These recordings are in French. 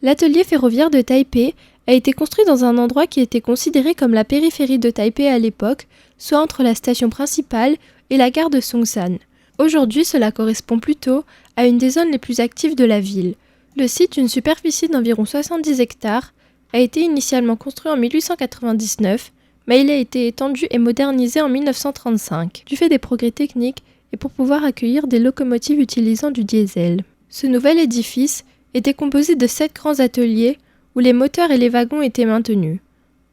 L'atelier ferroviaire de Taipei a été construit dans un endroit qui était considéré comme la périphérie de Taipei à l'époque, soit entre la station principale et la gare de Songshan. Aujourd'hui, cela correspond plutôt à une des zones les plus actives de la ville. Le site, d'une superficie d'environ 70 hectares, a été initialement construit en 1899, mais il a été étendu et modernisé en 1935, du fait des progrès techniques et pour pouvoir accueillir des locomotives utilisant du diesel. Ce nouvel édifice était composé de 7 grands ateliers où les moteurs et les wagons étaient maintenus.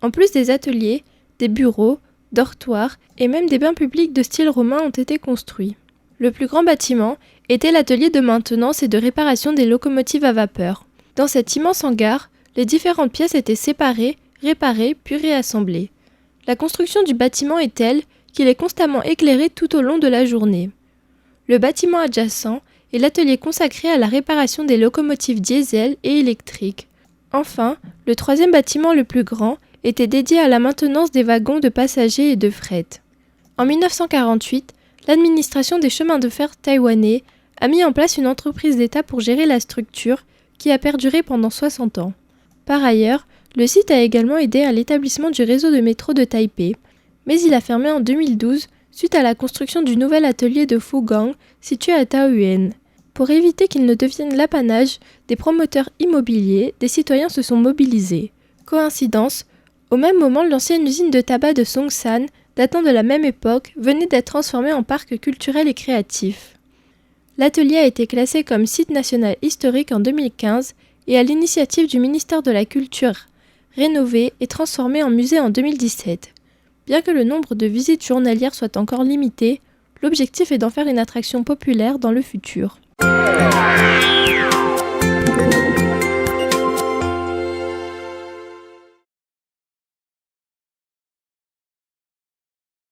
En plus des ateliers, des bureaux, dortoirs et même des bains publics de style romain ont été construits. Le plus grand bâtiment était l'atelier de maintenance et de réparation des locomotives à vapeur. Dans cet immense hangar, les différentes pièces étaient séparées, réparées puis réassemblées. La construction du bâtiment est telle qu'il est constamment éclairé tout au long de la journée. Le bâtiment adjacent est l'atelier consacré à la réparation des locomotives diesel et électriques. Enfin, le troisième bâtiment le plus grand était dédié à la maintenance des wagons de passagers et de fret. En 1948, l'administration des chemins de fer taïwanais a mis en place une entreprise d'État pour gérer la structure qui a perduré pendant 60 ans. Par ailleurs, le site a également aidé à l'établissement du réseau de métro de Taipei, mais il a fermé en 2012 suite à la construction du nouvel atelier de Fougang situé à Taoyuan. Pour éviter qu'il ne devienne l'apanage des promoteurs immobiliers, des citoyens se sont mobilisés. Coïncidence, au même moment, l'ancienne usine de tabac de Songshan, datant de la même époque, venait d'être transformée en parc culturel et créatif. L'atelier a été classé comme site national historique en 2015 et à l'initiative du ministère de la Culture, rénové et transformé en musée en 2017. Bien que le nombre de visites journalières soit encore limité, l'objectif est d'en faire une attraction populaire dans le futur.